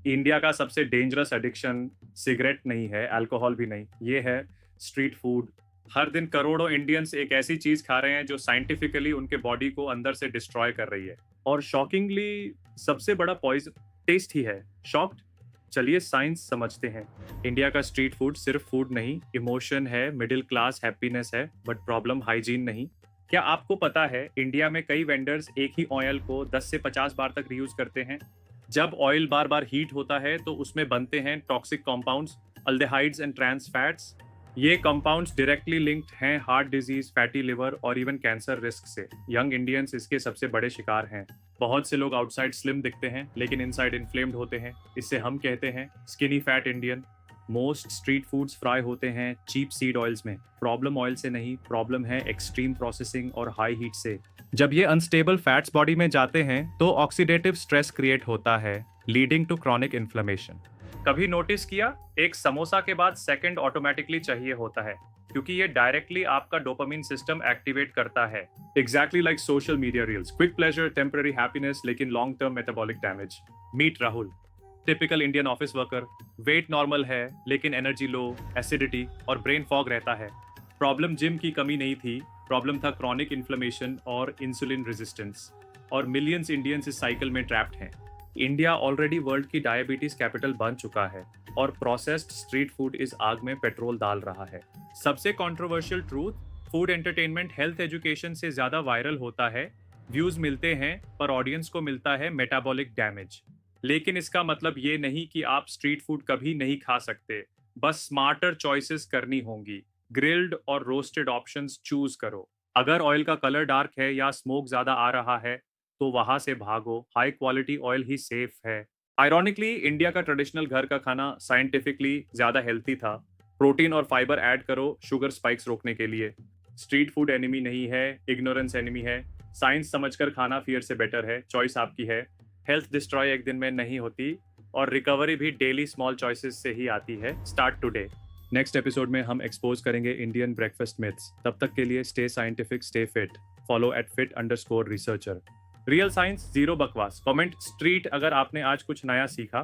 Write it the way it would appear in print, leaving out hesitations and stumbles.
India का सबसे dangerous addiction cigarette नहीं है, अल्कोहल भी नहीं, ये है स्ट्रीट फूड। हर दिन करोड़ों इंडियंस एक ऐसी चीज खा रहे हैं जो साइंटिफिकली उनके बॉडी को अंदर से डिस्ट्रॉय कर रही है। और शॉकिंगली सबसे बड़ा पॉइजन टेस्ट ही है। शॉक्ड? चलिए साइंस समझते हैं। इंडिया का स्ट्रीट फूड सिर्फ फूड नहीं, इमोशन है, मिडिल क्लास हैप्पीनेस है, बट प्रॉब्लम हाइजीन नहीं। क्या आपको पता है इंडिया में कई वेंडर्स एक ही ऑयल को 10 से 50 बार तक रीयूज करते हैं? जब ऑयल बार बार हीट होता है तो उसमें बनते हैं toxic compounds, aldehydes and trans fats. ये कंपाउंड्स डायरेक्टली लिंक्ड हैं हार्ट डिजीज, फैटी लिवर और इवन कैंसर रिस्क से। यंग इंडियंस इसके सबसे बड़े शिकार हैं। बहुत से लोग आउटसाइड स्लिम दिखते हैं लेकिन इनसाइड इन्फ्लेम्ड होते हैं। इससे हम कहते हैं skinny fat Indian. Most street foods fry होते हैं चीप सीड ऑयल्स में। प्रॉब्लम ऑयल से नहीं, प्रॉब्लम है एक्सट्रीम प्रोसेसिंग और हाई हीट से। जब ये अनस्टेबल फैट्स बॉडी में जाते हैं तो ऑक्सीडेटिव स्ट्रेस क्रिएट होता है, लीडिंग टू क्रॉनिक इन्फ्लेमेशन। कभी नोटिस किया, एक समोसा के बाद सेकंड ऑटोमेटिकली चाहिए होता है, क्योंकि ये डायरेक्टली आपका डोपामिन सिस्टम एक्टिवेट करता है। Exactly like social media reels, quick pleasure, temporary happiness, लेकिन long term metabolic damage. Meet Rahul, typical Indian office worker, weight normal है लेकिन एनर्जी लो, एसिडिटी और ब्रेन फॉग रहता है। प्रॉब्लम जिम की कमी नहीं थी, प्रॉब्लम था क्रॉनिक इन्फ्लेमेशन और इंसुलिन रेजिस्टेंस। और मिलियंस इंडियंस इस साइकिल में ट्रैप्ड हैं। इंडिया ऑलरेडी वर्ल्ड की डायबिटीज कैपिटल बन चुका है और प्रोसेस्ड स्ट्रीट फूड इस आग में पेट्रोल डाल रहा है। सबसे controversial truth, food entertainment health education से ज्यादा वायरल होता है। व्यूज मिलते हैं पर ऑडियंस को मिलता है मेटाबॉलिक डैमेज। लेकिन इसका मतलब ये नहीं कि आप स्ट्रीट फूड कभी नहीं खा सकते, बस स्मार्टर चॉइसेस करनी होंगी। ग्रिल्ड और रोस्टेड ऑप्शंस चूज करो। अगर ऑयल का कलर डार्क है या स्मोक ज्यादा आ रहा है तो वहां से भागो, हाई क्वालिटी ऑयल ही सेफ है। आयरॉनिकली इंडिया का ट्रेडिशनल घर का खाना साइंटिफिकली ज्यादा हेल्थी था। प्रोटीन और फाइबर ऐड करो शुगर स्पाइक्स रोकने के लिए। स्ट्रीट फूड एनिमी नहीं है, इग्नोरेंस एनिमी है। साइंस समझकर खाना फियर से बेटर है, चॉइस आपकी है। हेल्थ डिस्ट्रॉय एक दिन में नहीं होती और रिकवरी भी डेली स्मॉल चॉइसेस से ही आती है। Start today. नेक्स्ट एपिसोड में हम एक्सपोज करेंगे इंडियन ब्रेकफास्ट मिथ्स। तब तक के लिए stay scientific, stay fit. Follow @fit_researcher। Real science, zero बकवास। कमेंट स्ट्रीट अगर आपने आज कुछ नया सीखा।